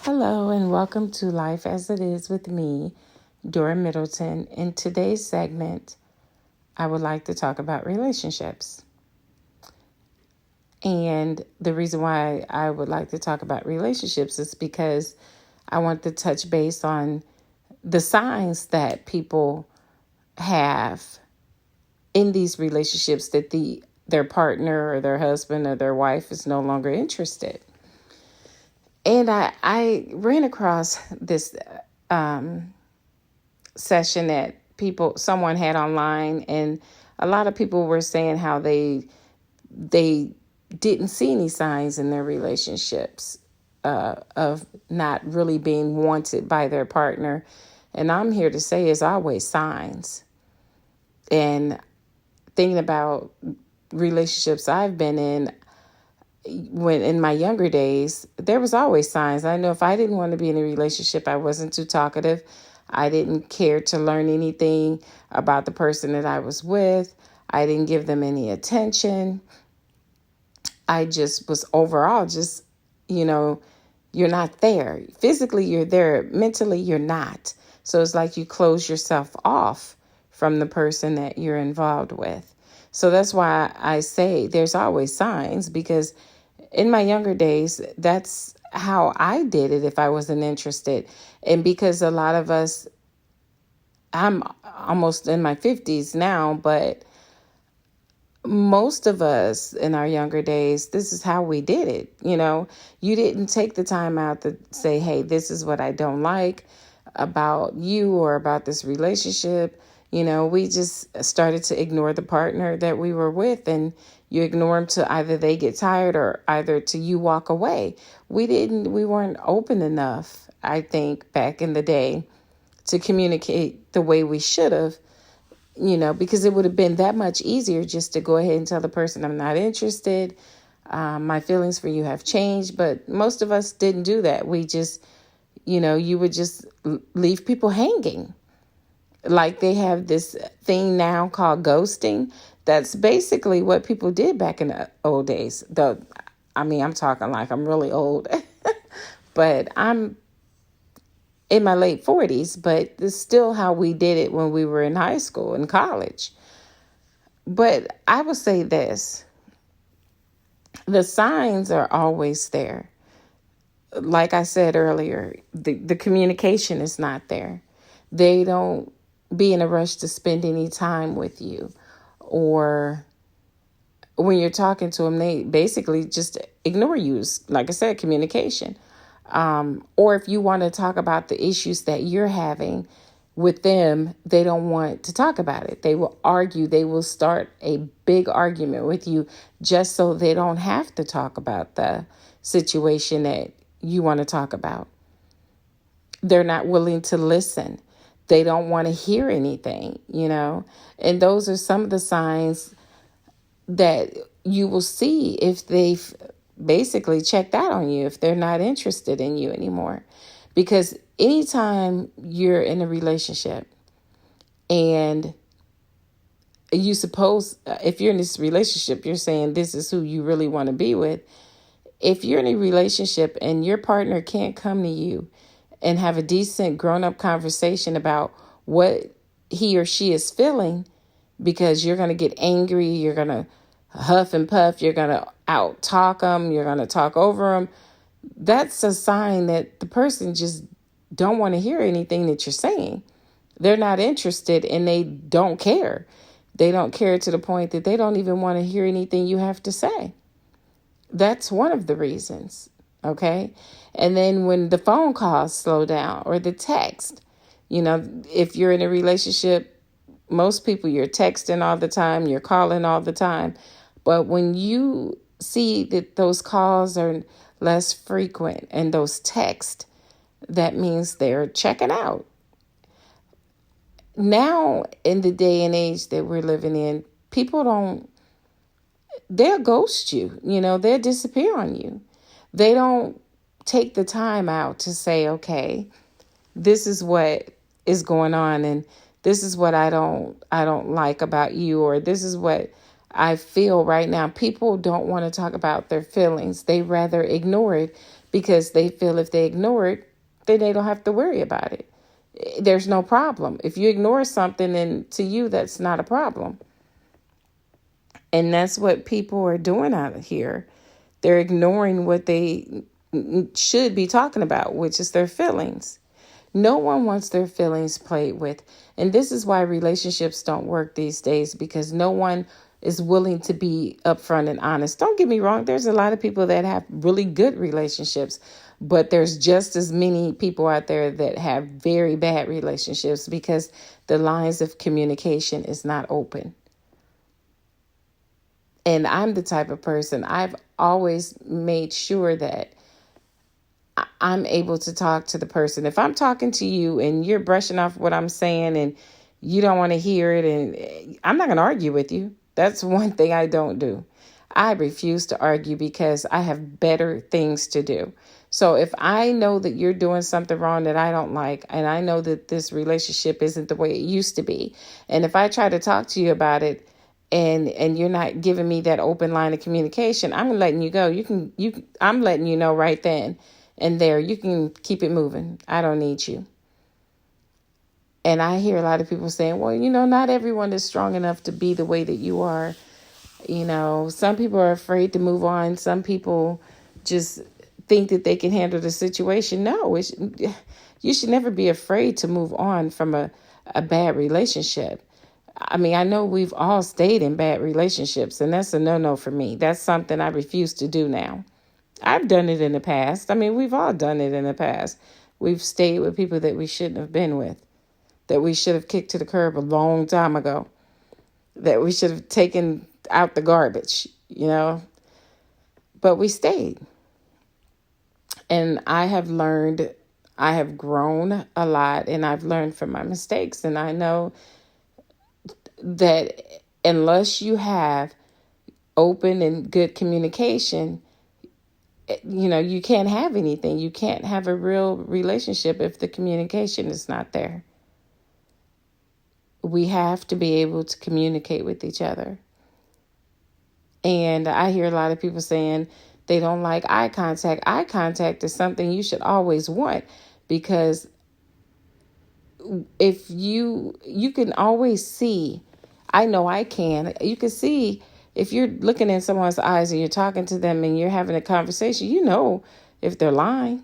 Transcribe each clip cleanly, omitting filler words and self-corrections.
Hello, and welcome to Life as It Is with me, Dora Middleton. In today's segment, I would like to talk about relationships. And the reason why I would like to talk about relationships is because I want to touch base on the signs that people have in these relationships that their partner or their husband or their wife is no longer interested. And I ran across this session that someone had online, and a lot of people were saying how they didn't see any signs in their relationships of not really being wanted by their partner. And I'm here to say it's always signs. And thinking about relationships I've been in, when in my younger days, there was always signs. I know if I didn't want to be in a relationship, I wasn't too talkative. I didn't care to learn anything about the person that I was with. I didn't give them any attention. I just was overall just, you're not there. Physically, you're there. Mentally, you're not. So it's like you close yourself off from the person that you're involved with. So that's why I say there's always signs, because in my younger days, that's how I did it if I wasn't interested. And because a lot of us, I'm almost in my 50s now, but most of us in our younger days, this is how we did it. You didn't take the time out to say, hey, this is what I don't like about you or about this relationship. We just started to ignore the partner that we were with, and you ignore them to either they get tired or either to you walk away. We weren't open enough, I think, back in the day to communicate the way we should have, because it would have been that much easier just to go ahead and tell the person, I'm not interested. My feelings for you have changed. But most of us didn't do that. We just, you would just leave people hanging. Like they have this thing now called ghosting. That's basically what people did back in the old days. I'm talking like I'm really old, but I'm in my late 40s, but it's still how we did it when we were in high school and college. But I will say this, the signs are always there. Like I said earlier, the communication is not there. They don't be in a rush to spend any time with you, or when you're talking to them, they basically just ignore you. Like I said, communication. Or if you want to talk about the issues that you're having with them, they don't want to talk about it. They will argue. They will start a big argument with you just so they don't have to talk about the situation that you want to talk about. They're not willing to listen. They don't want to hear anything, and those are some of the signs that you will see if they've basically checked out on you, if they're not interested in you anymore. Because anytime you're in a relationship and you suppose, if you're in this relationship, you're saying this is who you really want to be with. If you're in a relationship and your partner can't come to you and have a decent grown-up conversation about what he or she is feeling, because you're going to get angry, you're going to huff and puff, you're going to out-talk them, you're going to talk over them, that's a sign that the person just don't want to hear anything that you're saying. They're not interested, and they don't care. They don't care to the point that they don't even want to hear anything you have to say. That's one of the reasons, okay? And then when the phone calls slow down or the text, if you're in a relationship, most people you're texting all the time, you're calling all the time. But when you see that those calls are less frequent and those texts, that means they're checking out. Now, in the day and age that we're living in, they'll ghost you, they'll disappear on you. They don't take the time out to say, okay, this is what is going on, and this is what I don't like about you, or this is what I feel right now. People don't want to talk about their feelings. They rather ignore it because they feel if they ignore it, then they don't have to worry about it. There's no problem. If you ignore something, then to you, that's not a problem. And that's what people are doing out here. They're ignoring what they should be talking about, which is their feelings. No one wants their feelings played with. And this is why relationships don't work these days, because no one is willing to be upfront and honest. Don't get me wrong. There's a lot of people that have really good relationships, but there's just as many people out there that have very bad relationships because the lines of communication is not open. And I'm the type of person, I've always made sure that I'm able to talk to the person. If I'm talking to you and you're brushing off what I'm saying and you don't want to hear it, and I'm not going to argue with you. That's one thing I don't do. I refuse to argue because I have better things to do. So if I know that you're doing something wrong that I don't like, and I know that this relationship isn't the way it used to be, and if I try to talk to you about it and you're not giving me that open line of communication, I'm letting you go. I'm letting you know right then and there, you can keep it moving. I don't need you. And I hear a lot of people saying, well, not everyone is strong enough to be the way that you are. Some people are afraid to move on. Some people just think that they can handle the situation. No, you should never be afraid to move on from a bad relationship. I mean, I know we've all stayed in bad relationships, and that's a no-no for me. That's something I refuse to do now. I've done it in the past. I mean, we've all done it in the past. We've stayed with people that we shouldn't have been with, that we should have kicked to the curb a long time ago, that we should have taken out the garbage, but we stayed. And I have grown a lot, and I've learned from my mistakes. And I know that unless you have open and good communication, you can't have anything. You can't have a real relationship if the communication is not there. We have to be able to communicate with each other. And I hear a lot of people saying they don't like eye contact. Eye contact is something you should always want, because if you can always see, I know I can, you can see if you're looking in someone's eyes and you're talking to them and you're having a conversation, if they're lying,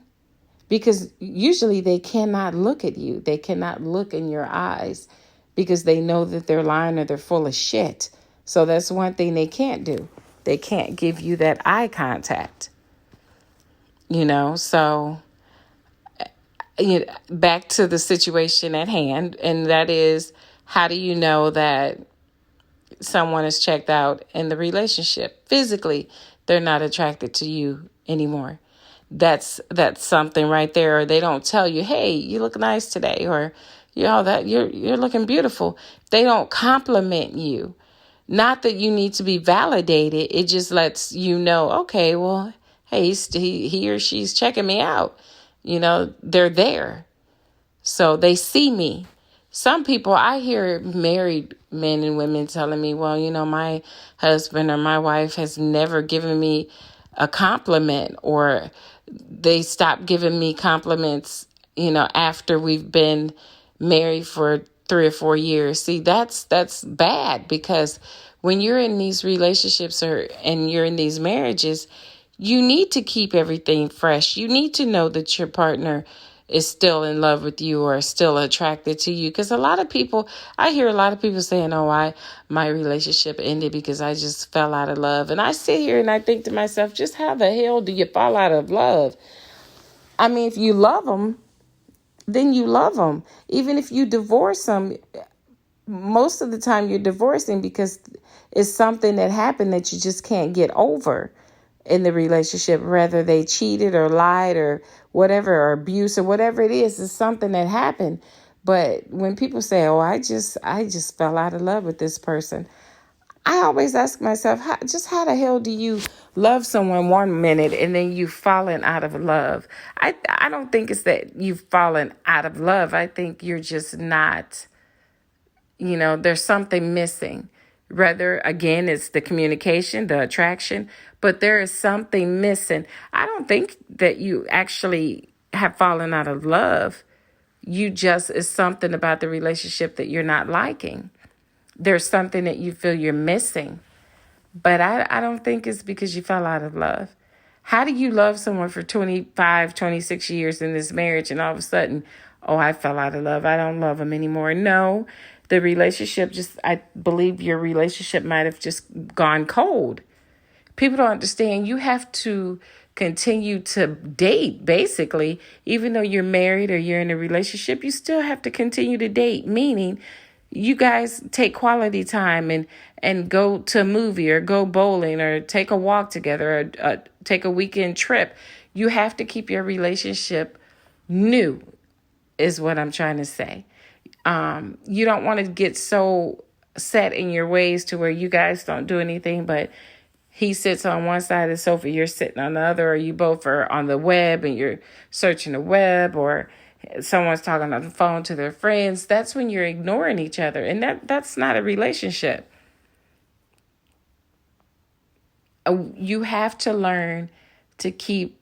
because usually they cannot look at you. They cannot look in your eyes because they know that they're lying or they're full of shit. So that's one thing they can't do. They can't give you that eye contact, so back to the situation at hand. And that is, how do you know that someone is checked out in the relationship? Physically, they're not attracted to you anymore. That's something right there. Or they don't tell you, hey, you look nice today, or that you're looking beautiful. They don't compliment you. Not that you need to be validated. It just lets you know, okay, well, hey, he or she's checking me out. They're there. So they see me. Some people, I hear married men and women telling me, well, my husband or my wife has never given me a compliment, or they stopped giving me compliments, after we've been married for 3 or 4 years. See, that's bad, because when you're in these relationships and you're in these marriages, you need to keep everything fresh. You need to know that your partner is still in love with you or still attracted to you. Because I hear a lot of people saying, oh, my relationship ended because I just fell out of love. And I sit here and I think to myself, just how the hell do you fall out of love? I mean, if you love them, then you love them. Even if you divorce them, most of the time you're divorcing because it's something that happened that you just can't get over in the relationship. Whether they cheated or lied or whatever, or abuse or whatever it is, it's something that happened. But when people say, oh, I just fell out of love with this person, I always ask myself, how the hell do you love someone 1 minute and then you've fallen out of love? I don't think it's that you've fallen out of love. I think you're just not, there's something missing. Rather, again, it's the communication, the attraction, but there is something missing. I don't think that you actually have fallen out of love. You just, it's something about the relationship that you're not liking. There's something that you feel you're missing. But I don't think it's because you fell out of love. How do you love someone for 25, 26 years in this marriage and all of a sudden, oh, I fell out of love. I don't love him anymore. No, the relationship just, I believe your relationship might have just gone cold. People don't understand. You have to continue to date, basically. Even though you're married or you're in a relationship, you still have to continue to date, meaning you guys take quality time and go to a movie or go bowling or take a walk together or take a weekend trip. You have to keep your relationship new, is what I'm trying to say. You don't want to get so set in your ways to where you guys don't do anything, but he sits on one side of the sofa, you're sitting on the other, or you both are on the web and you're searching the web, or someone's talking on the phone to their friends. That's when you're ignoring each other. And that's not a relationship. You have to learn to keep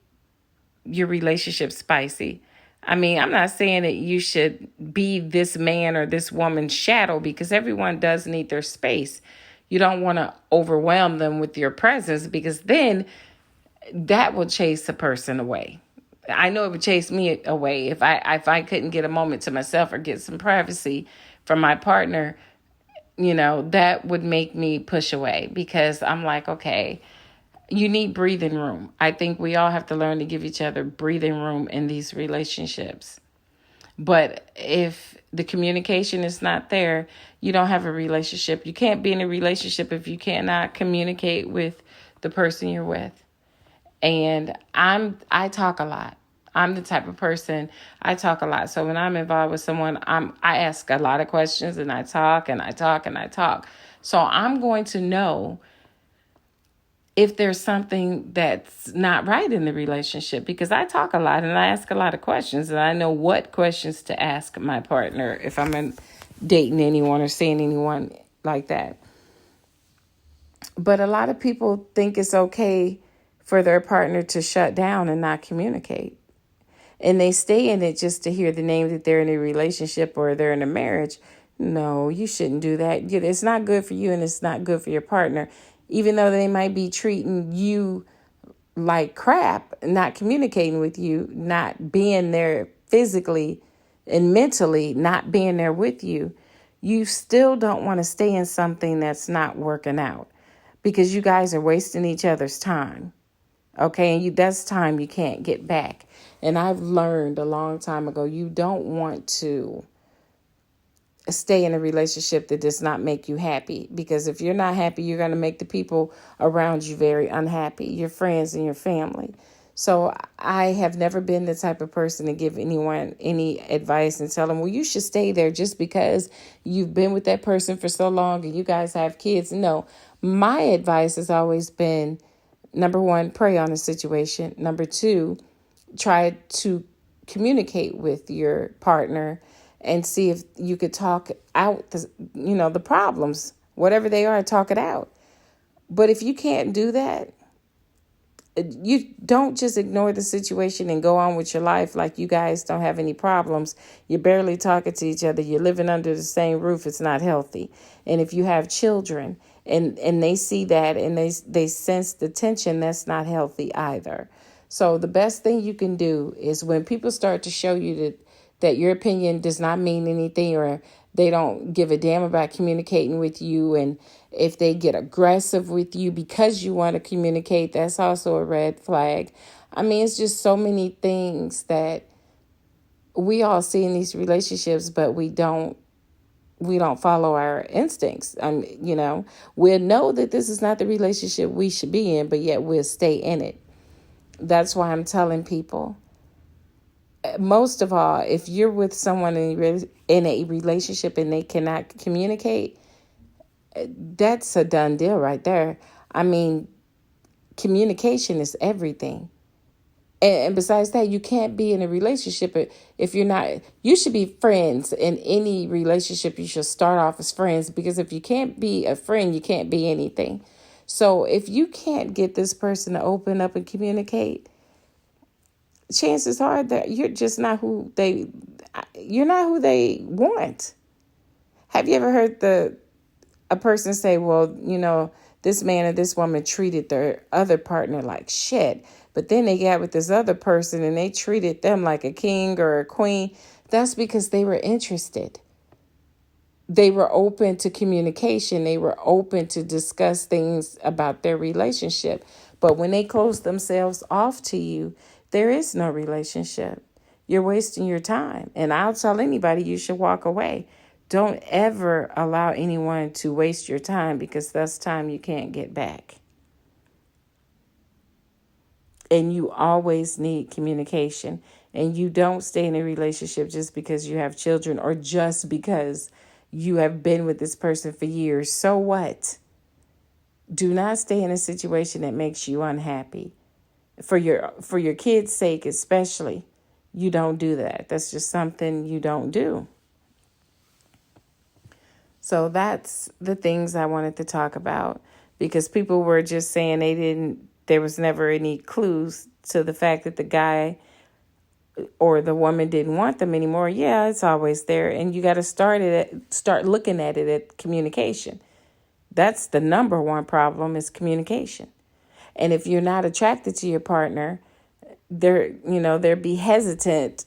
your relationship spicy. I mean, I'm not saying that you should be this man or this woman's shadow, because everyone does need their space. You don't want to overwhelm them with your presence, because then that will chase a person away. I know it would chase me away if I couldn't get a moment to myself or get some privacy from my partner. That would make me push away, because I'm like, okay, you need breathing room. I think we all have to learn to give each other breathing room in these relationships. But if the communication is not there, you don't have a relationship. You can't be in a relationship if you cannot communicate with the person you're with. And I talk a lot. I'm the type of person, I talk a lot. So when I'm involved with someone, I ask a lot of questions, and I talk and I talk and I talk. So I'm going to know if there's something that's not right in the relationship, because I talk a lot and I ask a lot of questions, and I know what questions to ask my partner if I'm dating anyone or seeing anyone like that. But a lot of people think it's okay for their partner to shut down and not communicate. And they stay in it just to hear the name that they're in a relationship or they're in a marriage. No, you shouldn't do that. It's not good for you, and it's not good for your partner. Even though they might be treating you like crap, not communicating with you, not being there physically and mentally, not being there with you, you still don't want to stay in something that's not working out, because you guys are wasting each other's time. Okay, and that's time you can't get back. And I've learned a long time ago, you don't want to stay in a relationship that does not make you happy, because if you're not happy, you're going to make the people around you very unhappy, your friends and your family. So I have never been the type of person to give anyone any advice and tell them, well, you should stay there just because you've been with that person for so long and you guys have kids. No, my advice has always been, number one, pray on the situation. Number two, try to communicate with your partner and see if you could talk out the problems, whatever they are, talk it out. But if you can't do that, you don't just ignore the situation and go on with your life like you guys don't have any problems. You're barely talking to each other. You're living under the same roof. It's not healthy. And if you have children and they see that and they sense the tension, that's not healthy either. So the best thing you can do is, when people start to show you that your opinion does not mean anything, or they don't give a damn about communicating with you, and if they get aggressive with you because you want to communicate, that's also a red flag. I mean, it's just so many things that we all see in these relationships, but we don't follow our instincts. We'll know that this is not the relationship we should be in, but yet we'll stay in it. That's why I'm telling people, most of all, if you're with someone in a relationship and they cannot communicate, that's a done deal right there. I mean, communication is everything. And besides that, you can't be in a relationship if you're not, you should be friends. In any relationship, you should start off as friends, because if you can't be a friend, you can't be anything. So if you can't get this person to open up and communicate, chances are that you're not who they want. Have you ever heard a person say, well, this man or this woman treated their other partner like shit, but then they got with this other person and they treated them like a king or a queen? That's because they were interested. They were open to communication. They were open to discuss things about their relationship. But when they close themselves off to you, there is no relationship. You're wasting your time. And I'll tell anybody, you should walk away. Don't ever allow anyone to waste your time, because that's time you can't get back. And you always need communication. And you don't stay in a relationship just because you have children or just because you have been with this person for years. So what? Do not stay in a situation that makes you unhappy. For your kids' sake especially, you don't do that. That's just something you don't do. So that's the things I wanted to talk about, because people were just saying there was never any clues to the fact that the guy or the woman didn't want them anymore. Yeah, it's always there. And you got to start looking at it at communication. That's the number one problem, is communication. And if you're not attracted to your partner, they'll be hesitant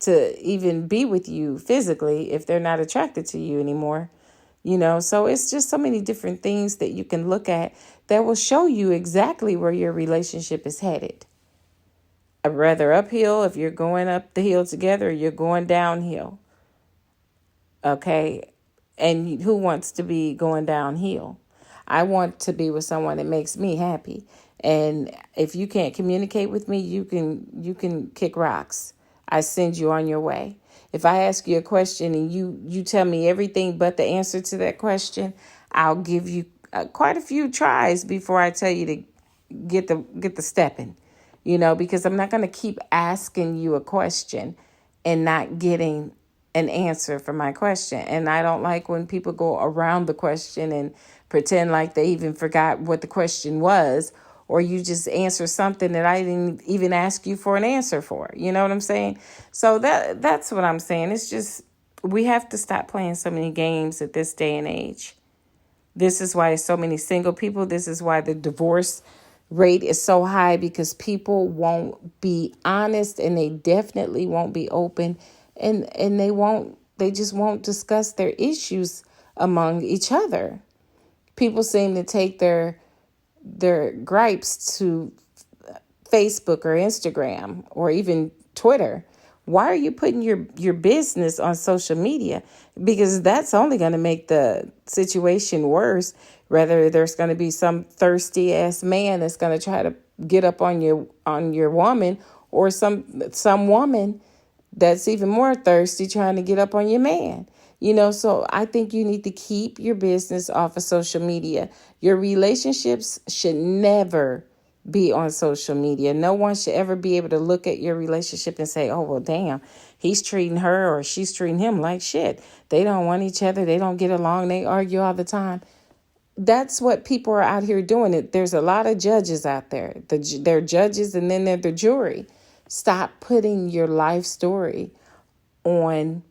to even be with you physically if they're not attracted to you anymore. So it's just so many different things that you can look at that will show you exactly where your relationship is headed. Rather uphill, if you're going up the hill together, you're going downhill. Okay. And who wants to be going downhill? I want to be with someone that makes me happy. And if you can't communicate with me, you can kick rocks. I send you on your way. If I ask you a question and you tell me everything but the answer to that question, I'll give you quite a few tries before I tell you to get the stepping. Because I'm not going to keep asking you a question and not getting an answer for my question. And I don't like when people go around the question and pretend like they even forgot what the question was, or you just answer something that I didn't even ask you for an answer for. You know what I'm saying? So that's what I'm saying. It's just, we have to stop playing so many games at this day and age. This is why so many single people, this is why the divorce rate is so high, because people won't be honest, and they definitely won't be open, and they just won't discuss their issues among each other. People seem to take their gripes to Facebook or Instagram or even Twitter. Why are you putting your business on social media? Because that's only going to make the situation worse. Whether there's going to be some thirsty ass man that's going to try to get up on your woman, or some woman that's even more thirsty trying to get up on your man. So I think you need to keep your business off of social media. Your relationships should never be on social media. No one should ever be able to look at your relationship and say, oh, well, damn, he's treating her or she's treating him like shit. They don't want each other. They don't get along. They argue all the time. That's what people are out here doing. There's a lot of judges out there. They're judges, and then they're the jury. Stop putting your life story on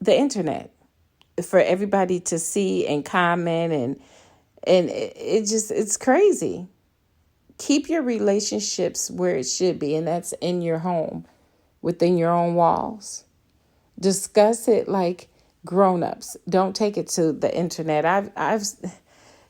the internet for everybody to see and comment, and it's crazy. Keep your relationships where it should be, and that's in your home, within your own walls. Discuss it like grown-ups. Don't take it to the internet. I've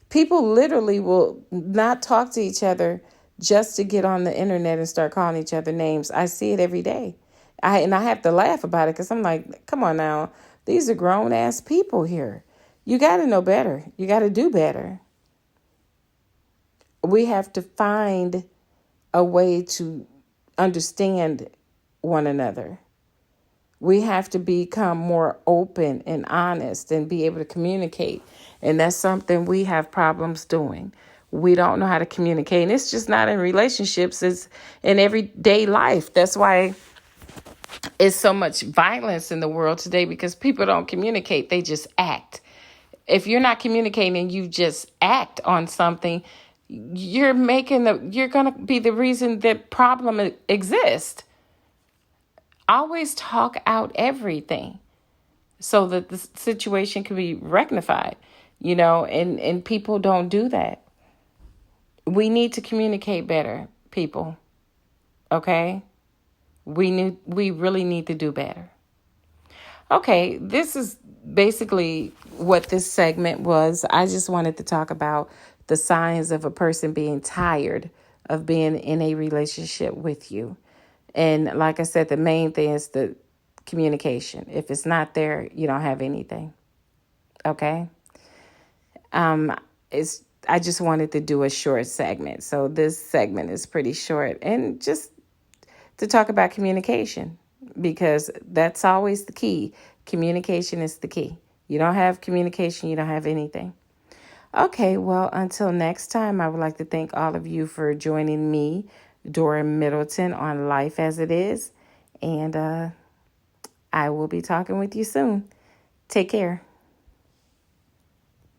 people literally will not talk to each other just to get on the internet and start calling each other names. I see it every day. I have to laugh about it, because I'm like, come on now. These are grown ass people here. You got to know better. You got to do better. We have to find a way to understand one another. We have to become more open and honest and be able to communicate. And that's something we have problems doing. We don't know how to communicate. And it's just not in relationships, it's in everyday life. That's why it's so much violence in the world today, because people don't communicate, they just act. If you're not communicating and you just act on something, you're going to be the reason that problem exists. Always talk out everything so that the situation can be rectified, and people don't do that. We need to communicate better, people. Okay? We really need to do better. Okay, this is basically what this segment was. I just wanted to talk about the signs of a person being tired of being in a relationship with you. And like I said, the main thing is the communication. If it's not there, you don't have anything. Okay? I just wanted to do a short segment. So this segment is pretty short, and just to talk about communication, because that's always the key. Communication is the key. You don't have communication, you don't have anything. Okay, well, until next time, I would like to thank all of you for joining me, Dora Middleton, on Life as It Is. And I will be talking with you soon. Take care.